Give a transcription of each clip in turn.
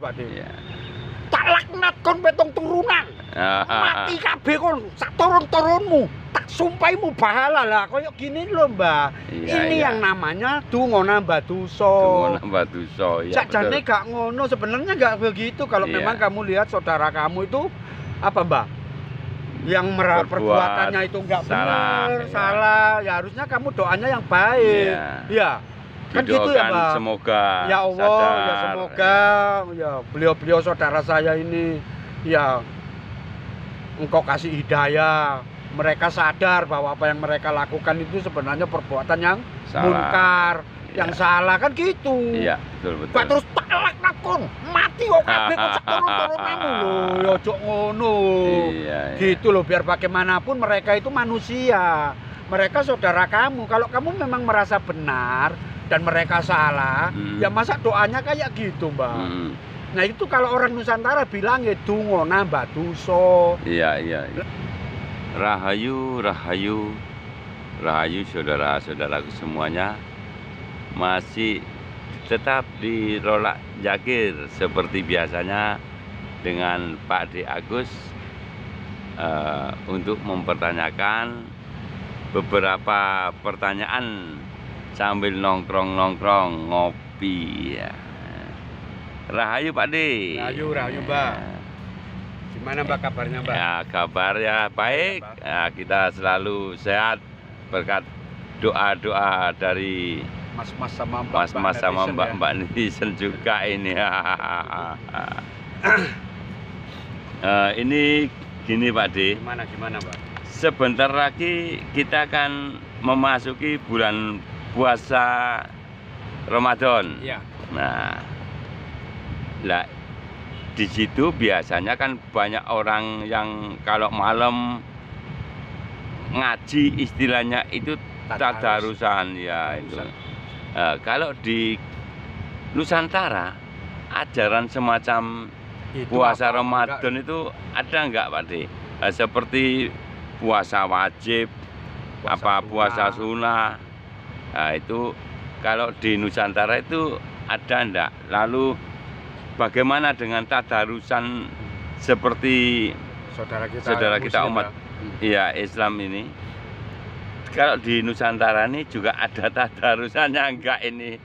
Pak De. Iya. Tak laknat kon petong turunan. Mati kabeh kon sak turun-turunmu. Tak sumpahimu bahala lah koyo gini lho, Mbah. Iya, Ini iya. yang namanya donga nambah dosa. Donga nambah dosa, ya. Sakjane gak ngono, sebenarnya gak begitu kalau Iya. memang kamu lihat saudara kamu itu apa, Mbah? Yang perbuatannya itu enggak benar, iya. salah. Ya harusnya kamu doanya yang baik. Iya. Ya. Kan gitu ya, Didoakan Mbak. semoga Ya Allah, sadar, ya semoga ya beliau-beliau saudara saya ini ya engkau kasih hidayah. Mereka sadar bahwa apa yang mereka lakukan itu sebenarnya perbuatan yang Salah. munkar, Iya. yang salah kan gitu. Iya, betul. Gak terus talak nakon, mati kok kabeh kok turun-turunanmu lho, ya ojo ngono. Iya, iya. Gitu loh, biar bagaimanapun mereka itu manusia. Mereka saudara kamu. Kalau kamu memang merasa benar dan mereka salah, ya masa doanya kayak gitu, Mbak. Nah, itu kalau orang Nusantara bilang ya donga nambah dosa. Iya, iya, iya. Rahayu, rahayu. Rahayu saudara-saudaraku semuanya. Masih tetap di Rolak Jakir seperti biasanya dengan Pak D. Agus untuk mempertanyakan beberapa pertanyaan sambil nongkrong-nongkrong ngopi ya. Rahayu Pak D. Rahayu, Mbak. Gimana Mbak kabarnya, Mbak? Ya, kabar ya baik. Ya, kita selalu sehat berkat doa-doa dari Mas-mas sama Mbak. Mas-mas sama netizen Mbak-mbak netizen juga ini. Ini gini Pak D. Gimana, Mbak? Sebentar lagi kita akan memasuki bulan puasa Ramadan. Iya. Nah, lah di situ biasanya kan banyak orang yang kalau malam ngaji istilahnya itu tadarusan ya itu. Kalau di Nusantara ajaran semacam Itu puasa apa? Ramadan itu ada enggak Pak D? Seperti puasa wajib, puasa sunnah. Nah, itu kalau di Nusantara itu ada enggak? Lalu bagaimana dengan tadarusan seperti saudara kita umat iya Islam ini? Kalau di Nusantara ini juga ada tadarusannya enggak ini?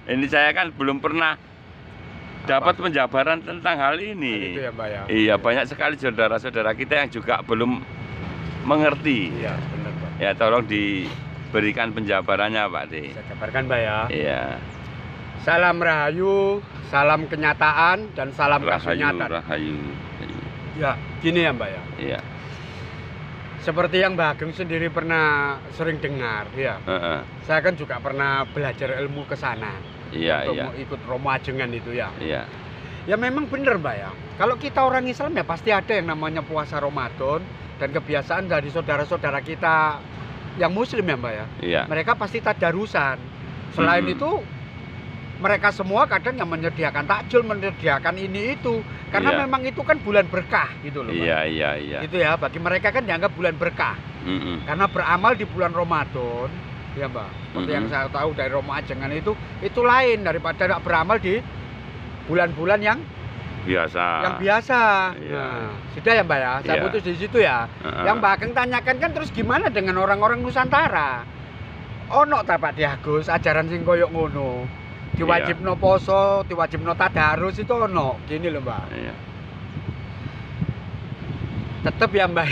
Ini saya kan belum pernah dapat penjabaran tentang hal ini. Itu ya, Mbak ya. Iya, banyak sekali saudara-saudara kita yang juga belum mengerti. Iya, benar, Pak. Ya, tolong diberikan penjabarannya, Pak D. Saya kabarkan, Mbak ya. Iya. Salam rahayu, salam kenyataan dan salam kasunyatan. Rahayu. Ya, gini ya, Mbak ya. Iya. Seperti yang Mbak Ageng sendiri pernah sering dengar, ya. Saya kan juga pernah belajar ilmu ke sana. Iya, untuk iya. mau ikut Romo Ajengan itu ya. Iya. Ya memang benar, Mbak ya. Kalau kita orang Islam ya pasti ada yang namanya puasa Ramadan dan kebiasaan dari saudara-saudara kita yang Muslim ya, Mbak ya. Iya. Mereka pasti tadarusan. Selain itu mereka semua kadang yang menyediakan takjil, menyediakan ini itu karena Iya. memang itu kan bulan berkah gitu loh, Mbak. Iya, iya, iya. Itu ya, bagi mereka kan dianggap bulan berkah. Karena beramal di bulan Ramadan, ya Mbak. Seperti yang saya tahu dari Romo Ajengan itu lain daripada beramal di bulan-bulan yang biasa. Iya. Nah, sudah ya Mbak ya, saya Iya. putus di situ ya. Yang Mbak Ageng tanyakan kan terus gimana dengan orang-orang Nusantara? Ono ta Pak Agus ajaran sing koyo ngono? Diwajibno poso, diwajibno tadarus itu ono. Gini loh Mbak. Iya. Tetep ya Mbak.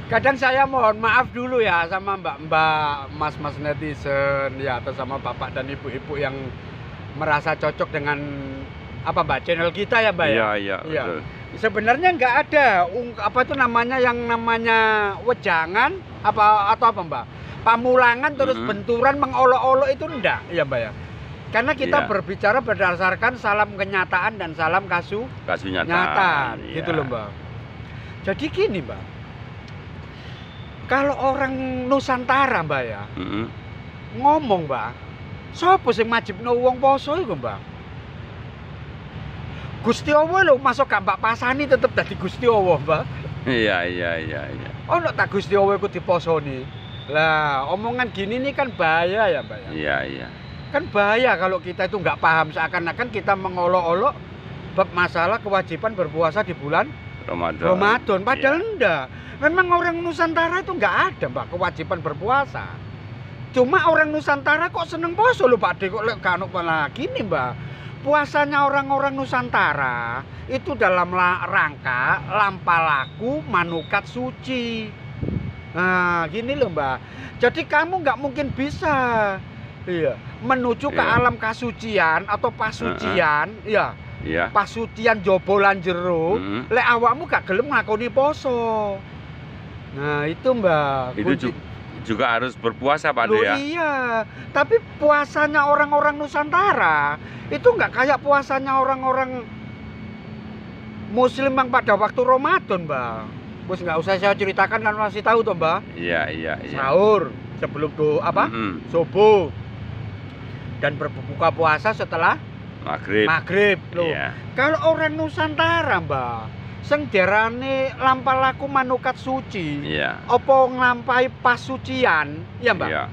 Kadang saya mohon maaf dulu ya sama mbak-mbak, mas-mas netizen ya atau sama bapak dan ibu-ibu yang merasa cocok dengan apa Mbak channel kita ya Mbak ya. Iya, betul. Sebenarnya nggak ada apa itu namanya yang namanya wejangan atau apa Mbak? Pamulangan terus benturan mengolok-olok itu enggak ya Mbak ya. Karena kita berbicara berdasarkan salam kenyataan dan salam kasunyatan gitu loh Mbak. Jadi gini Mbak. Kalau orang Nusantara Mbak ya, ngomong Mbak, sapa sing majibno wong poso iku Mbak? Gusti Allah lho, masuk gak Mbak pasani tetep dadi Gusti Allah Mbak. Iya. Ono tak Gusti Allah iku diposoni. Lah, omongan gini nih kan bahaya ya Mbak ya. Iya. Kan bahaya kalau kita itu nggak paham, seakan-akan kita mengolok-olok bab masalah kewajiban berpuasa di bulan Ramadan. Padahal enggak. Memang orang Nusantara itu nggak ada, Mbak, kewajiban berpuasa. Cuma orang Nusantara kok seneng poso lho, Pak De, kok lek gak ono gini, Mbak. Puasanya orang-orang Nusantara itu dalam rangka lampalaku manukat suci. Nah, gini loh, Mbak. Jadi kamu nggak mungkin bisa menuju ke alam kasucian atau pasucian, pasucian jobolan jero, lek awakmu gak gelem ngakoni poso. Nah, itu, Mbak. Itu juga harus berpuasa, Pak De, ya? Iya, tapi puasanya orang-orang Nusantara itu nggak kayak puasanya orang-orang Muslim yang pada waktu Ramadan, Mbak. Bos nggak usah saya ceritakan kan masih tahu toh, Mbak. Iya. Sahur sebelum subuh dan berbuka puasa setelah maghrib loh. Iya. Kalau orang Nusantara, Mbak, sing diarani lampalaku manukat suci. Iya. Apa nglampahi pasucian, ya, Mbak? Iya.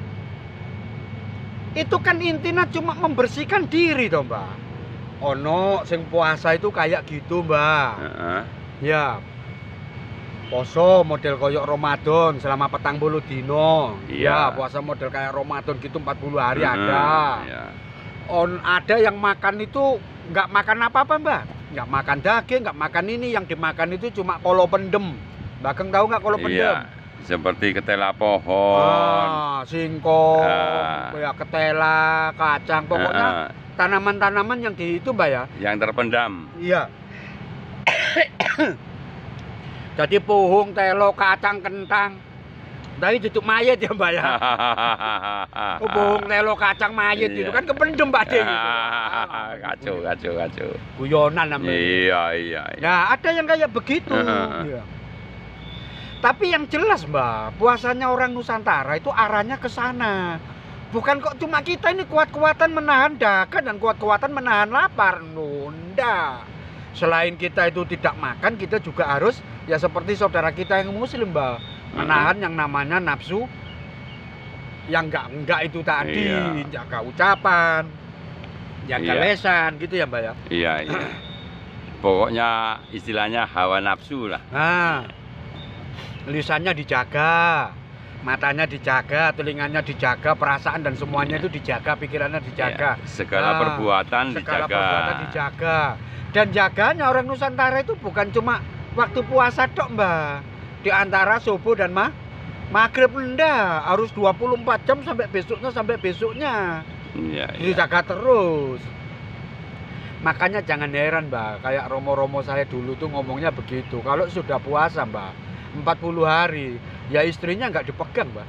Itu kan intinya cuma membersihkan diri toh, Mbak. Ono sing puasa itu kayak gitu, Mbak. Ya. Poso model koyok Ramadan selama 40 dino. Iya. Ya, puasa model kayak Ramadan gitu 40 hari ada. Iya. Ada yang makan itu nggak makan apa-apa, Mbak. Nggak makan daging, nggak makan ini, yang dimakan itu cuma kolo pendem. Bakeng tahu nggak kolo pendem? Iya, seperti ketela pohon, singkong, ya ketela, kacang, pokoknya tanaman-tanaman yang di itu, Mbak, ya. Yang terpendam. Iya. Jadi pohong, telo, kacang, kentang. Tapi duduk mayat ya, Mbak, ya. Pohong, telo, kacang, mayat itu kan kependem, Mbak De. Kacau. Guyonan namanya. Iya. Nah, ada yang kayak begitu. Iya. Tapi yang jelas, Mbak, puasanya orang Nusantara itu arahnya ke sana. Bukan kok cuma kita ini kuat-kuatan menahan dahaga dan kuat-kuatan menahan lapar. Nunda. Selain kita itu tidak makan, kita juga harus ya seperti saudara kita yang Muslim, Mbak. Menahan yang namanya nafsu yang enggak itu tadi, jaga ucapan, jaga lesan gitu ya, Mbak, ya. Iya. Pokoknya istilahnya hawa nafsu lah. Nah, lisannya dijaga, matanya dijaga, telinganya dijaga, perasaan dan semuanya itu dijaga, pikirannya dijaga. Segala perbuatan dijaga. Dan jaganya orang Nusantara itu bukan cuma waktu puasa tok, Mbak. Di antara subuh dan maghrib enggak, harus 24 jam sampai besoknya. Iya. Dijaga terus. Makanya jangan heran, Mbak, kayak romo-romo saya dulu tuh ngomongnya begitu. Kalau sudah puasa, Mbak, 40 hari, ya istrinya nggak dipegang, Mbak.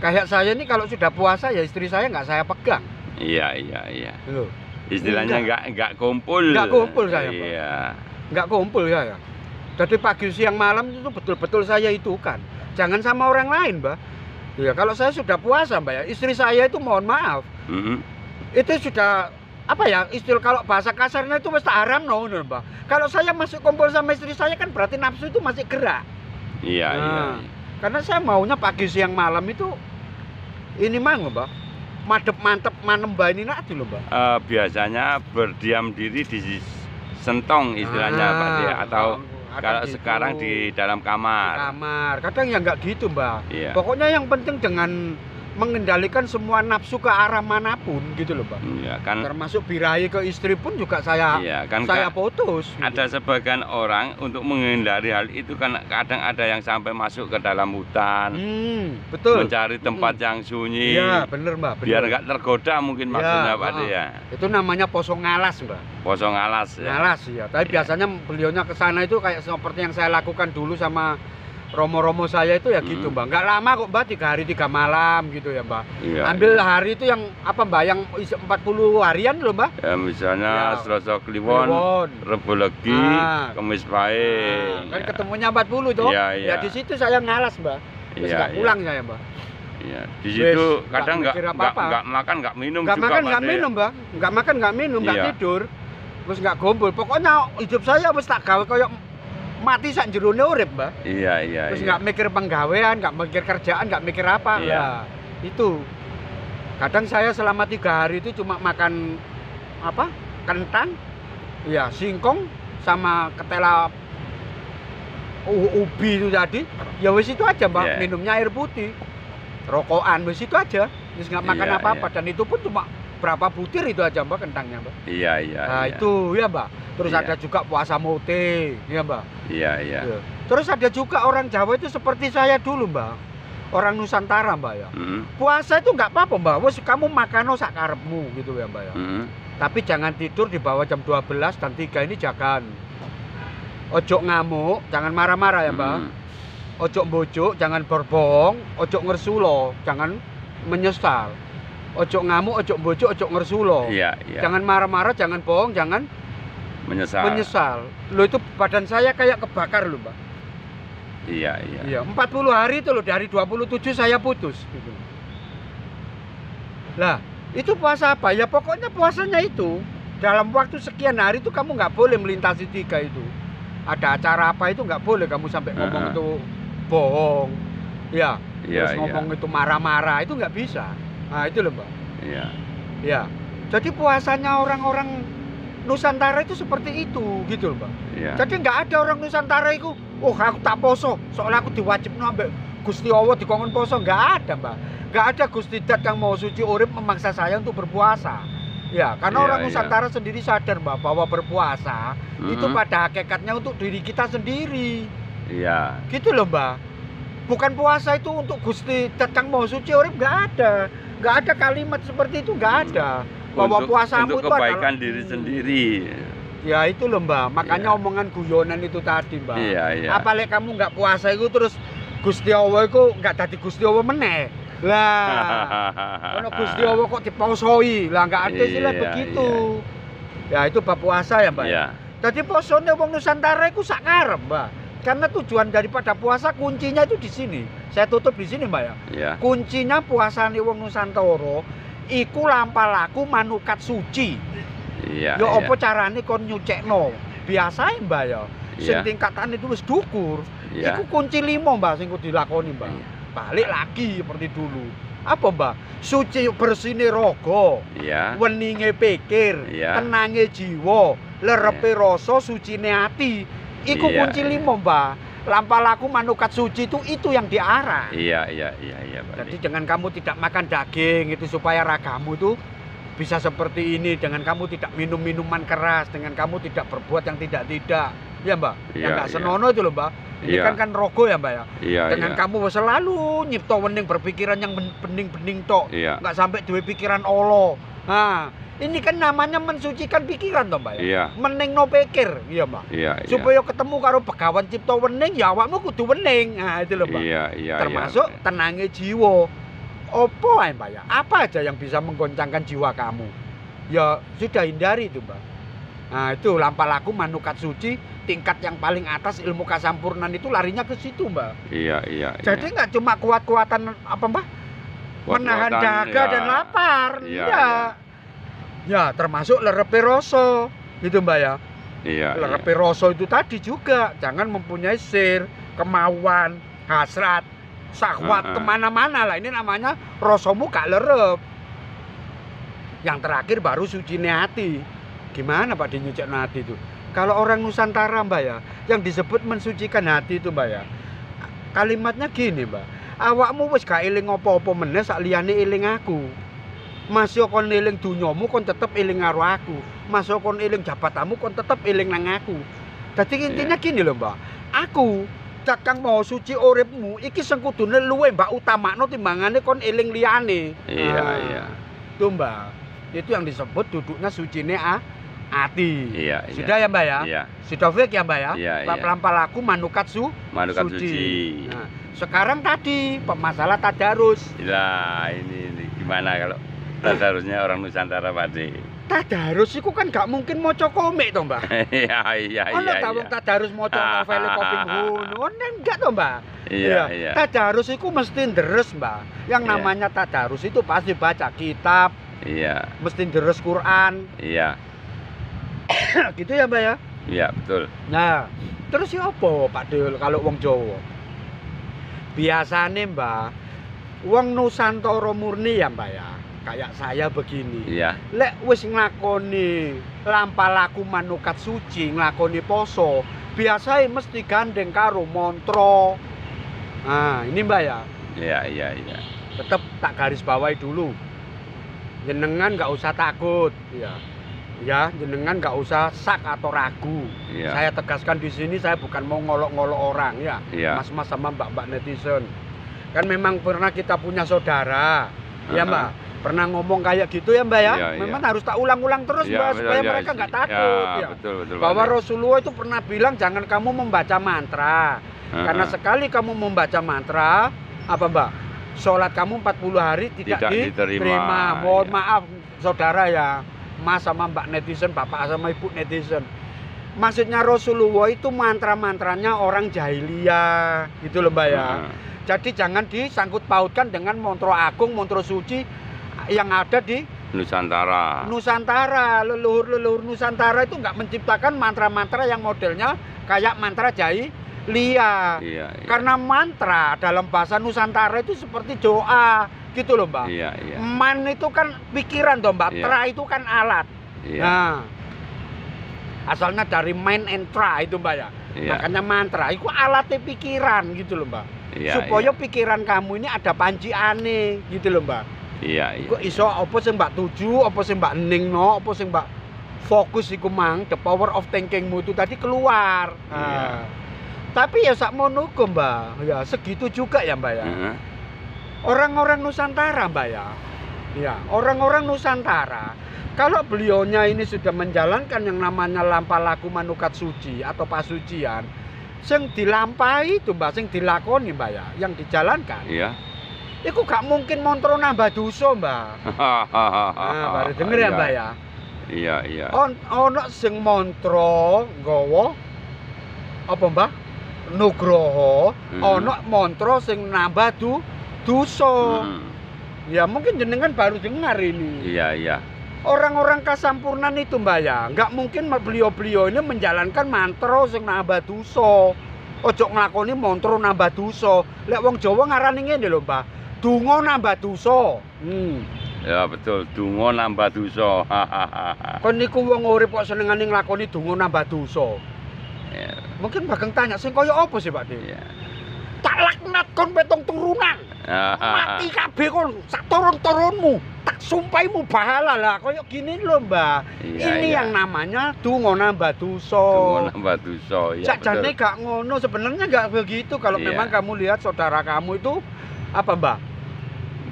Kayak saya ini kalau sudah puasa ya istri saya nggak saya pegang. Iya. Loh. Istilahnya nggak kumpul. Nggak kumpul saya, Mbak. Iya. Nggak kumpul saya. Jadi pagi, siang, malam itu betul-betul saya itu kan. Jangan sama orang lain, Mbak. Ya, kalau saya sudah puasa, Mbak, ya, istri saya itu mohon maaf. Itu sudah apa ya, istilah kalau bahasa kasarnya itu mesti haram no, Mbak. Kalau saya masuk kumpul sama istri saya kan berarti nafsu itu masih gerak. Iya. Karena saya maunya pagi, siang, malam itu ini Mbak. Mantep manem ini nak dulu, Mbak. Biasanya berdiam diri di sentong istilahnya, Pak De, atau kalau gitu. Sekarang di dalam kamar. Kadang ya nggak gitu, Mbak. Iya. Pokoknya yang penting dengan mengendalikan semua nafsu ke arah manapun gitu loh, Pak. Iya, kan. Termasuk birahi ke istri pun juga saya putus. Ada gitu. Sebagian orang untuk menghindari hal itu kan kadang ada yang sampai masuk ke dalam hutan. Betul. Mencari tempat yang sunyi. Iya, bener, Mbak. Biar nggak tergoda mungkin maksudnya, Pak De, ya. Itu namanya poso ngalas, Mbak. Poso ngalas ya. Ngalas ya. Tapi biasanya beliaunya ke sana itu kayak seperti yang saya lakukan dulu sama romo-romo saya itu ya gitu, Mbak. Nggak lama kok, Mbak, 3 hari 3 malam gitu ya, Mbak. Iya, ambil hari itu yang apa, Mbak, yang 40 harian loh, Mbak. Ya misalnya Selasa Kliwon, Rebo Legi, Kamis Pahing. Kan ketemunya 40 tuh. Ya di situ saya ngalas, Mbak. Terus nggak pulang saya, Mbak. Iya, di situ kadang nggak makan, nggak minum juga. Nggak makan, nggak minum, Mbak. Nggak makan, nggak minum, nggak tidur. Terus nggak gombol. Pokoknya hidup saya wis tak gawe kayak mati sak jerone urip, Mbak. Iya. Terus nggak mikir penggawean, nggak mikir kerjaan, nggak mikir apa. Iya. Itu. Kadang saya selama 3 hari itu cuma makan apa? Kentang, ya singkong sama ketela ubi itu tadi. Ya wis itu aja, Mbak. Yeah. Minumnya air putih. Rokokan wis itu aja. Wis nggak makan Iya, apa-apa iya. dan itu pun cuma berapa butir itu aja, Mbak, kentangnya, Mbak. Iya, iya, Nah, iya. itu ya, Mbak. Terus Iya. ada juga puasa mote, ya, Mbak. Iya, iya. Ya. Terus ada juga orang Jawa itu seperti saya dulu, Mbak. Orang Nusantara, Mbak, ya. Mm, Puasa itu nggak apa-apa, Mbak. Wes kamu makan sak karepmu gitu ya, Mbak, ya. mm. Tapi jangan tidur di bawah jam 12 dan 3 ini jangan. Ojo ngamuk, jangan marah-marah ya, Mbak. Mm. Ojo mbojuk, jangan berbohong, ojo ngersulo, jangan menyesal. Ojo ngamuk, ojo mbojuk, ojo ngersulo. Iya, iya. Jangan marah-marah, jangan bohong, jangan menyesal. Lo itu badan saya kayak kebakar loh, Mbak. Iya, iya. Iya, 40 hari itu loh, dari 27 saya putus gitu. Lah, itu puasa apa? Ya pokoknya puasanya itu dalam waktu sekian hari itu kamu nggak boleh melintasi 3 itu. Ada acara apa itu nggak boleh kamu sampai ngomong Heeh. itu bohong. Ya, Iya, terus ngomong itu marah-marah itu nggak bisa. Nah, itu loh, Mbak. iya. Ya. Jadi puasanya orang-orang Nusantara itu seperti itu gitu loh, Mbak. Iya. Jadi nggak ada orang Nusantara itu, oh aku tak poso, soalnya aku diwajibno ambek Gusti Allah dikongkon poso, nggak ada, Mbak. Nggak ada Gusti Dat yang mau suci urip memaksa saya untuk berpuasa. Ya, karena Iya, orang iya. Nusantara sendiri sadar, Mbak, bahwa berpuasa itu Mm. pada hakikatnya untuk diri kita sendiri. Iya. Gitu loh, Mbak. Bukan puasa itu untuk Gusti Dat yang mau suci urip, nggak ada. Nggak ada kalimat seperti itu, nggak ada. Bahwa puasamu untuk itu kebaikan adalah diri sendiri. Ya itu loh, Mbak, makanya Iya. omongan guyonan itu tadi, Mbak. Iya, iya. Apalagi kamu nggak puasa itu terus Gusti Allah itu nggak dadi Gusti Allah meneh. Lah, ono Gusti Allah kok diposoi. Lah nggak ada istilah Iya, begitu. Ya itu bab puasa ya, Mbak. Iya. Jadi posone wong Nusantara itu sak karep, Mbak. Karena tujuan daripada puasa kuncinya itu di sini. Saya tutup di sini, Mbak, ya. Iya. Kuncinya puasane wong Nusantara iku lampalaku manukat suci. Iya. Ya iya. apa carane kon nyucekno? Biasae, Mbak, ya. Sing Iya. tingkatane itu wis dukur. Iya. Iku kunci 5, Mbak, sing kudu dilakoni, Mbak. Iya. Balik lagi seperti dulu. Apa, Mbak? Suci bersine raga, Iya. weninge pikir, Iya. tenange jiwa, lerepe rasa, sucine ati. Iku Iya, kunci iya. 5, Mbak. Lampalaku manukat suci itu yang diarah. Iya, iya, iya, iya, Pak. Jadi dengan kamu tidak makan daging itu supaya ragamu itu bisa seperti ini, dengan kamu tidak minum minuman keras, dengan kamu tidak berbuat yang tidak-tidak. Ya, Mbak? Yang Iya, nggak iya. senono itu loh, Mbak. Ini Iya. kan rogo ya, Mbak, ya. Iya, Dengan iya. kamu selalu nyipto wening berpikiran yang bening-bening tok. Iya. Nggak sampai duwe pikiran Allah. Nah, ini kan namanya mensucikan pikiran toh, Mbak, ya. Iya. Mening no pikir, iya, Mbak. Iya, iya. Supaya ketemu karo Begawan cipta wening, ya awakmu kudu wening. Nah, itu loh, Mbak. Iya, iya, Termasuk iya. tenangnya jiwa. Apa ae, Mbak, ya? Apa aja yang bisa menggoncangkan jiwa kamu? Ya sudah hindari itu, Mbak. Nah, itu lampalaku manukat suci, tingkat yang paling atas ilmu kasampurnan itu larinya ke situ, Mbak. Iya, iya. Jadi nggak cuma kuat-kuatan apa, Mbak? Menahan Kuat-kuatan, dahaga ya. dan lapar. Iya, Iya. Ya, termasuk lerepe rasa. Gitu, Mbak, ya. Iya. Lerepe rasa itu tadi juga jangan mempunyai sir, kemauan, hasrat, syahwat kemana-mana lah. Ini namanya rasamu gak lerep. Yang terakhir baru suci hati. Gimana Pak dinyucikno hati itu? Kalau orang Nusantara, Mbak, ya, yang disebut mensucikan hati itu, Mbak, ya, kalimatnya gini, Mbak. Awakmu wis gak eling apa-apa meneh sak liyane eling aku. Masih kon eling dunyamu kon tetep eling karo aku. Masih kon eling jabatanmu kon tetep eling nang aku. Dadi intinya gini loh, Mbak. Aku cakang mau suci uripmu iki sing kudune luwe Mbak utamakno timbangane kon eling liyane. Iya, iya. Itu, Mbak. Itu yang disebut duduknya sucine hati. Iya, iya. Sudah ya, Mbak, ya? Iya. Sudah fix ya, Mbak, ya? Iya, iya. Lampalaku manukat Manukat suci. Nah, sekarang tadi masalah tadarus. Lah, ini gimana kalau tadarusnya orang Nusantara, Pak De? Tadarus itu kan gak mungkin maca komik toh, Mbak. Iya, iya, Ono iya. ta wong tadarus maca novel Koping Hun. Enggak toh, Mbak. Iya, iya. Tadarus itu mesti deres, Mbak. Yang Iya. namanya tadarus itu pasti baca kitab, Iya, mesti deres Quran. iya. Gitu ya, Mbak, ya? Iya, betul. Nah, terus ya apa Pak Dul kalau wong Jawa? Biasane, Mbak, wong Nusantara murni ya, Mbak, ya. kayak saya begini. Iya. Lek wis nglakoni lampah laku manukat suci, nglakoni poso, biasae mesti gandeng karo mantra. Nah, ini Mbak ya. Iya. Tetep tak garis bawahi dulu. Jenengan nggak usah takut, ya. Ya, jenengan nggak usah sak atau ragu. Iya. Saya tegaskan di sini saya bukan mau ngolok-ngolok orang ya. Iya. Mas-mas sama mbak-mbak netizen. Kan memang pernah kita punya saudara. Ya, Mbak. Pernah ngomong kayak gitu ya, Mbak ya. Iya, memang harus tak ulang-ulang terus, Iya, Mbak, betul, supaya iya, mereka nggak iya. takut Ya, ya. betul, Bahwa Pak. Rasulullah itu pernah bilang jangan kamu membaca mantra. Karena sekali kamu membaca mantra, apa Mbak? Sholat kamu 40 hari tidak diterima. Mohon Iya. maaf saudara ya, Mas sama Mbak netizen, Bapak sama Ibu netizen. Maksudnya Rasulullah itu mantra-mantranya orang jahiliyah gitu loh Mbak ya. Jadi jangan disangkut pautkan dengan mantra agung, mantra suci yang ada di Nusantara. Nusantara. Leluhur-leluhur Nusantara itu nggak menciptakan mantra-mantra yang modelnya kayak mantra jahiliyah. Iya. Karena mantra dalam bahasa Nusantara itu seperti doa gitu loh Mbak. Iya. Man itu kan pikiran toh Mbak, Iya. tra itu kan alat. Iya. Nah, asalnya dari mind and tra itu Mbak ya. Iya. Makanya mantra itu alatnya pikiran gitu loh Mbak. Iya, Supaya pikiran kamu ini ada panciane gitu loh Mbak. Iya. Kok iso apa sing Mbak tuju, apa sing Mbak ningno, apa sing Mbak fokus iku mang, the power of thinkingmu itu tadi keluar. Iya. Tapi ya sakmono ku Mbak. Ya segitu juga ya Mbak ya. Orang-orang Nusantara Mbak ya. Ya, orang-orang Nusantara kalau beliaunya ini sudah menjalankan yang namanya lampah laku manukat suci atau pasucian, sing dilampahi itu Mbak, sing dilakoni Mbak ya, yang dijalankan. Iya. Iku gak mungkin montro nambah dosa Mbak. Nah, baru denger ya Mbak ya. Iya. Ono sing montro nggawa apa Mbak? Nugroho, ono montro sing nambah dosa. Ya mungkin jenengan baru dengar ini. Iya. Orang-orang kasampurnan itu Mbak ya, nggak mungkin beliau-beliau ini menjalankan mantra sing nambah dosa. Ojo nglakoni mantra nambah dosa. Lek wong Jawa ngarani ngene lho Mbak, donga nambah dosa. Ya betul, donga nambah dosa. Kon niku wong urip kok senengane nglakoni donga nambah dosa. Ya. Mungkin Bageng tanya sing kaya apa sih Pak De? Iya. Tak laknat kon petong turunan. Mati kabeh kon sak turun-turunmu. Tak sumpahimu bahala lah koyo gini lho Mbak. Iya, Ini iya. yang namanya donga nambah dosa. Donga nambah dosa. Ya, Sakjane gak ngono, sebenarnya gak begitu kalau Iya. memang kamu lihat saudara kamu itu apa Mbak?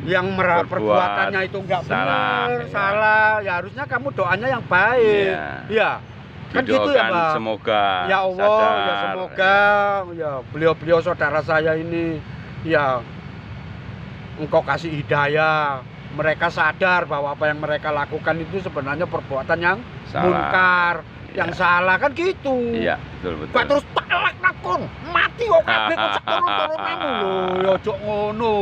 Yang Berbuat perbuatannya itu nggak salah, benar, iya. salah. Ya harusnya kamu doanya yang baik. Iya. Iya. Kan gitu ya, Didoakan Mbak. semoga Ya Allah, sadar. ya semoga ya beliau-beliau saudara saya ini ya Engkau kasih hidayah. Mereka sadar bahwa apa yang mereka lakukan itu sebenarnya perbuatan yang Salah. munkar, Iya. yang salah kan gitu. Iya, betul. Gak terus talak nakon, mati kok kabeh kok seturun-turunanmu lho, ya ojo ngono.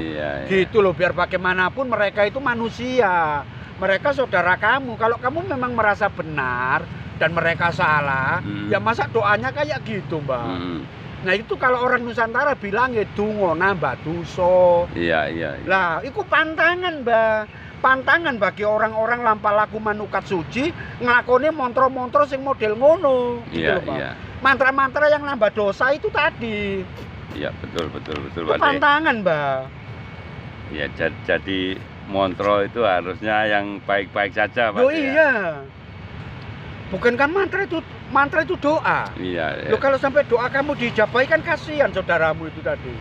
Iya. Gitu loh, biar bagaimanapun mereka itu manusia. Mereka saudara kamu. Kalau kamu memang merasa benar dan mereka salah, ya masa doanya kayak gitu, Mbak. Nah, itu kalau orang Nusantara bilang ya donga nambah dosa. Iya. Lah, itu pantangan, Mbak. Pantangan bagi orang-orang lampah laku manukat suci nglakoni mantra-mantra sing model ngono. Iya, loh, Pak. iya. Mantra-mantra yang nambah dosa itu tadi. Iya, betul Itu Pak De. pantangan, Mbak. Ya, jadi montro itu harusnya yang baik-baik saja, Pak Oh De, ya. iya. Bukankah mantra itu doa? Iya. Loh, kalau sampai doa kamu dijabahi kan kasihan saudaramu itu tadi.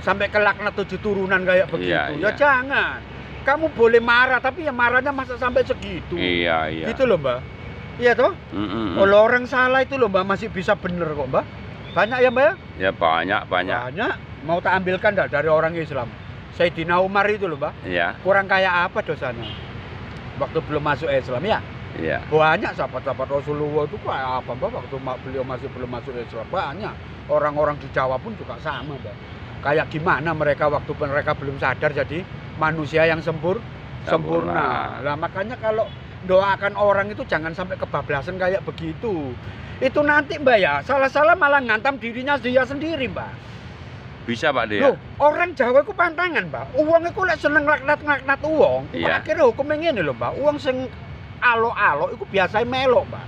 Sampai ke laknat 7 turunan kayak begitu. Iya, Ya iya. jangan. Kamu boleh marah tapi ya marahnya masa sampai segitu. Iya. Gitu loh, Mbak. Iya toh? Kalau orang salah itu loh, Mbak, masih bisa bener kok, Mbak. Banyak ya, Mbak? Ya banyak. Banyak. Mau tak ambilkan dah dari orang Islam. Sayyidina Umar itu loh, Mbak. Iya. Kurang kayak apa dosanya? Waktu belum masuk Islam ya? Iya. Banyak sahabat-sahabat Rasulullah itu kayak apa Mbak, waktu beliau masih belum masuk Islam. Banyak. Orang-orang di Jawa pun juga sama, Mbak. Kayak gimana mereka waktu mereka belum sadar jadi manusia yang sempurna. Lah makanya kalau doakan orang itu jangan sampai kebablasan kayak begitu. Itu nanti Mbak ya, salah-salah malah ngantam dirinya dia sendiri, Mbak. Bisa Pak De Loh, ya? orang Jawa iku pantangan, Mbak. Uang iku lek seneng laknat-laknat uang, iku Iya. akhirnya hukumnya ngene lho, Mbak. Uang sing alok-alok iku biasanya melok, Mbak.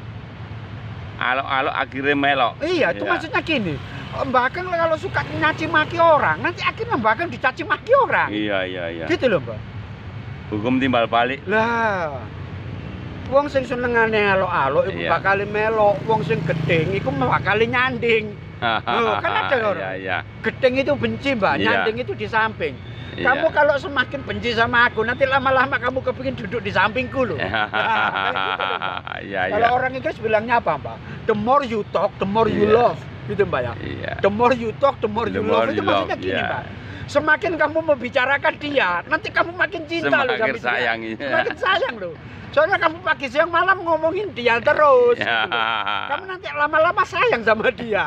Alok-alok akhirnya melok. Iya, itu Iya. maksudnya gini. Mbak Kang kalau suka nyaci maki orang, nanti akhirnya Mbak Kang dicaci maki orang. Iya, iya, iya. Gitu loh, Mbak. Hukum timbal balik. Lah, wong sing senengane alok-alok iku Iya. bakal melok, wong sing gedeng iku bakal nyanding. Loh, kan ada orang. Iya, iya. Gedeng itu benci, Mbak, Iya. nyanding itu di samping. Iya. Kamu kalau semakin benci sama aku, nanti lama-lama kamu kepingin duduk di sampingku loh. Nah, kayak gitu loh, Mbak. Iya, iya. Kalau orang Inggris bilangnya apa, Mbak? The more you talk, the more you Iya. love. Gitu, Mbak ya. Iya. The more you talk, the more The you more love. Itu you maksudnya love, gini, iya. Mbak. Semakin kamu membicarakan dia, nanti kamu makin cinta loh Semakin sama sayang, dia. iya. Semakin sayang loh. Soalnya kamu pagi siang malam ngomongin dia terus. Iya. Gitu loh. Kamu nanti lama-lama sayang sama dia.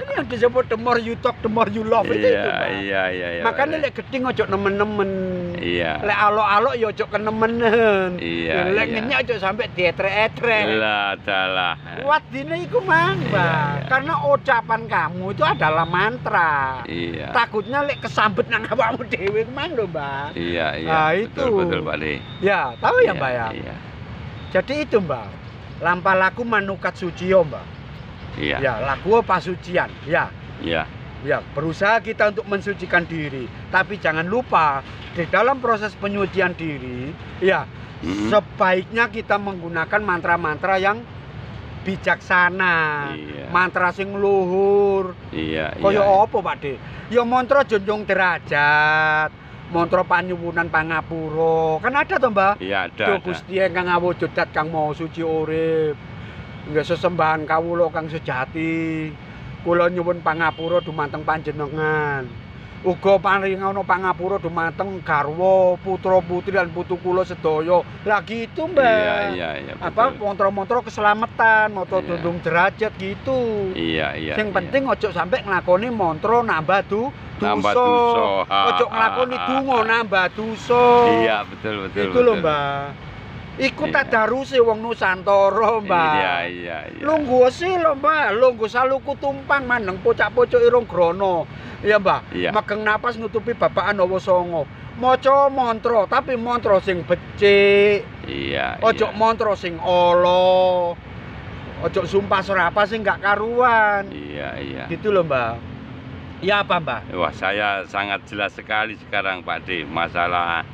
Ini yang disebut the more you talk, the more you love. Itu, Mbak. Iya, iya, iya. Makanya Pak De. lek gedeng ojo nemen-nemen. Iya. Lek alok-alok ya ojo kenemenen. Iya, Lek iya. ngenyek ojo sampai dietrek-etrek. Lah, dalah. Wadine iku mang, Mbak. Iya. Karena ucapan kamu itu adalah mantra. Iya. Takutnya lek kesambet nang awakmu dhewe ku mang lho, Mbak. Iya, iya. Nah, itu. Betul, betul, Pak De. Ya, tahu ya, Iya, Mbak ya. Iya. Jadi itu, Mbak. Lampah laku manukat suciyo, Mbak. Iya. Ya, laku pasucian. Ya. Iya. Ya, berusaha kita untuk mensucikan diri. Tapi jangan lupa di dalam proses penyucian diri, ya, Mhm. sebaiknya kita menggunakan mantra-mantra yang bijaksana. Iya. Mantra sing luhur. Iya, Kaya iya. apa, Pak De? Ya mantra junjung derajat, mantra panyuwunan pangapura. Kan ada toh, Mbak? Iya, ada. Duh ada. Gusti ingkang awujud dat kang maha suci urip. Nggih sesembahan kawula kang sejati. Kula nyuwun pangapura dumateng panjenengan. Uga paringana pangapura dumateng garwa, putra-putri lan putu kula sedaya. Lah gitu, Mbak. Iya, iya, iya. Apa betul. mantra-mantra keselamatan, mantra Iya. dundung derajat gitu. Iya, iya. Sing iya. penting ojo sampai nglakoni mantra nambah Nambah dosa. dosa. Ojo nglakoni donga nambah dosa. Iya, betul, betul. Itu lho, betul. Mbak. Iku Iya. tadaruse wong Nusantara, Mbak. Iya, iya, iya. Lungguh sih lho, Mbak. Lungguh saluku tumpang maneng pocak-pocok irung grana. Iya, Mbak. Iya. Megeng napas nutupi babakan hawa sanga. Maca mantra, tapi mantra sing becik. Iya. Ojo iya. mantra sing ala. Ojo sumpah serapah sing gak karuan. Iya, iya. Gitu loh, Mbak. Ya apa, Mbak? Wah, saya sangat jelas sekali sekarang, Pak De, masalah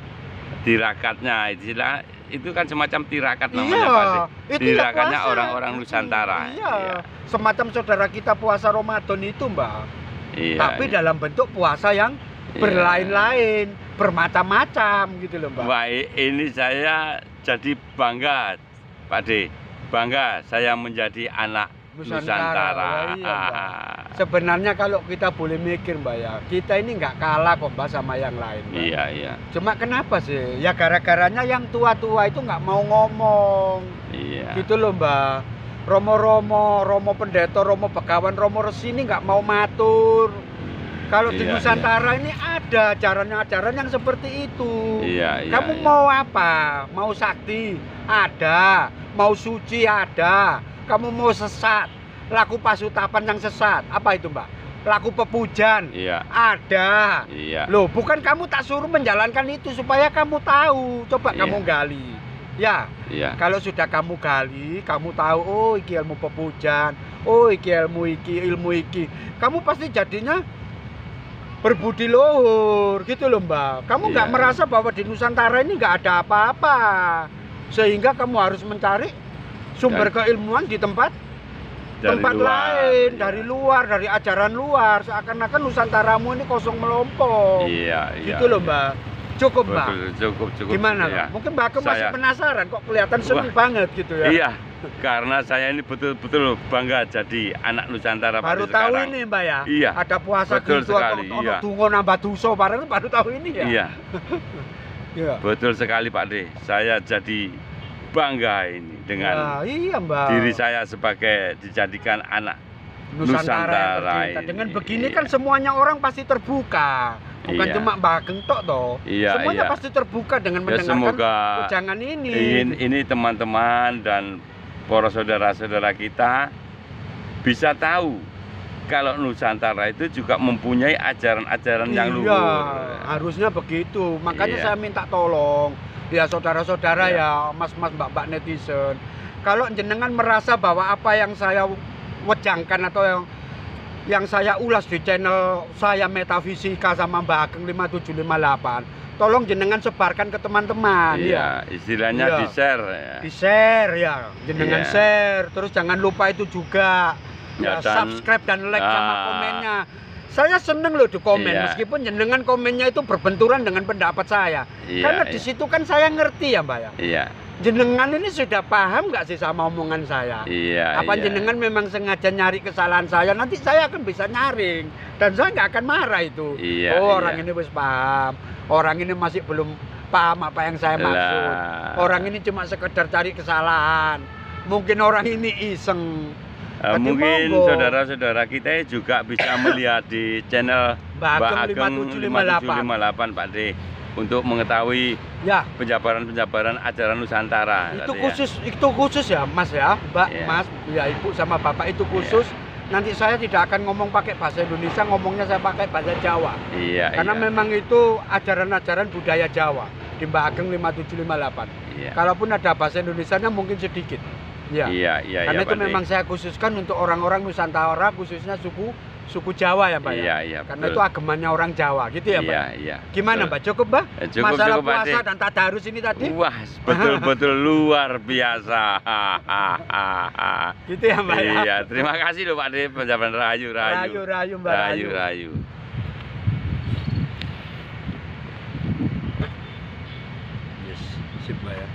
tirakatnya. Istilah itu kan semacam tirakat namanya, Pak De. itu ya Tirakatnya puasa. orang-orang Nusantara. Iya. Semacam saudara kita puasa Ramadan itu, Mbak. Iya. Tapi iya. dalam bentuk puasa yang Iya. berlain-lain, bermacam-macam gitu loh, Mbak. Wah, ini saya jadi bangga, Pak De. Bangga saya menjadi anak Nusantara. Wah, iya, Mbak. Sebenarnya kalau kita boleh mikir, Mbak ya, kita ini nggak kalah kok, Mbak, sama yang lain, Mbak. Iya, iya. Cuma kenapa sih? Ya gara-garanya yang tua-tua itu nggak mau ngomong. Iya. Gitu loh, Mbak. Romo pendeta, Romo Begawan, Romo Resi ini nggak mau matur. Kalau di Iya, Nusantara ini ada ajaran-ajaran yang seperti itu. Iya, iya. Kamu iya. mau apa? Mau sakti? Ada. Mau suci? Ada. Kamu mau sesat? Laku pasutapan yang sesat. Apa itu, Mbak? Laku pepujan? Iya. Ada. Iya. Loh, bukan kamu tak suruh menjalankan itu supaya kamu tahu. Coba Iya. kamu gali. Ya, Iya. kalau sudah kamu gali, kamu tahu, oh iki ilmu pepujan, oh iki ilmu iki. Kamu pasti jadinya berbudi luhur, gitu loh, Mbak. Kamu nggak Iya. merasa bahwa di Nusantara ini nggak ada apa-apa. Sehingga kamu harus mencari sumber keilmuan di tempat Dari luar. lain, Iya. dari luar, dari ajaran luar. Seakan-akan Nusantaramu ini kosong melompong. Iya, iya. Gitu loh, iya. Mbak. Cukup, Mbak. Betul, cukup. Gimana, Iya. Mbak? Mungkin Mbak aku masih Saya- penasaran kok kelihatan seni Wah. banget gitu ya. Iya, karena saya ini betul-betul bangga jadi anak Nusantara Baru pada tahu sekarang. ini, Mbak ya. Iya. Ada puasa Betul gitu sekali, ono iya. donga nambah dosa bareng baru tahu ini ya. Iya, Iya. betul sekali Pak De. Saya jadi bangga ini dengan Ya, iya, Mbak. diri saya sebagai dijadikan anak Nusantara, Nusantara kita. ini. Dengan begini Iya. kan semuanya orang pasti terbuka. Bukan Iya. cuma Mbak Ageng tok toh. Iya, Semuanya iya. pasti terbuka dengan Ya, mendengarkan semoga ujangan ini. ini teman-teman dan para saudara-saudara kita bisa tahu kalau Nusantara itu juga mempunyai ajaran-ajaran yang Iya, luhur. harusnya begitu. Makanya Iya. saya minta tolong ya saudara-saudara Iya. ya, mas-mas, mbak-mbak netizen. Kalau jenengan merasa bahwa apa yang saya wejangkan atau yang saya ulas di channel saya Metafisika sama Mbak Ageng 5758, tolong jenengan sebarkan ke teman-teman ya. Iya, istilahnya Iya. di-share ya. Di-share ya, jenengan Iya. share. Terus jangan lupa itu juga Ya, ya, dan- subscribe dan like sama Ah. komennya. Saya seneng loh di komen, Iya. meskipun jenengan komennya itu berbenturan dengan pendapat saya. Iya, Karena iya. di situ kan saya ngerti ya, Mbak ya. Iya, Jenengan ini sudah paham nggak sih sama omongan saya? iya. Apa iya. jenengan memang sengaja nyari kesalahan saya? Nanti saya akan bisa nyaring dan saya nggak akan marah itu. Iya, Oh, iya. orang ini wis paham. Orang ini masih belum paham apa yang saya maksud. Lah. Orang ini cuma sekedar cari kesalahan. Mungkin orang ini iseng. Berarti Mungkin monggo. saudara-saudara kita juga bisa melihat di channel Mbak Mbak Ageng Ageng 5758 Pak D, untuk mengetahui Ya, penjabaran-penjabaran ajaran Nusantara. itu tadi ya. khusus ya, Mas ya, Mbak, Iya. Mas, ya Ibu sama Bapak itu khusus. Nanti saya tidak akan ngomong pakai bahasa Indonesia, ngomongnya saya pakai bahasa Jawa. Iya, Karena iya. memang itu ajaran-ajaran budaya Jawa di Mbak Ageng 5758. Iya. Kalaupun ada bahasa Indonesianya mungkin sedikit. Ya. Iya, iya, Karena iya, itu Pak D. memang saya khususkan untuk orang-orang Nusantara, khususnya suku Jawa ya, Pak ya. Iya, iya, Karena betul. itu agamanya orang Jawa, gitu ya, Pak. Iya, iya. Gimana, betul. Mbak? Cukup, Mbak? Cukup, Masalah cukup, Pak D. puasa dan tadarus ini tadi? Wah, betul-betul luar biasa. Gitu ya, Mbak ya. Iya, terima kasih loh Pak D, penjabaran rayu. Rayu, Mbak Rayu. Rayu. Yes, sip, Mbak ya.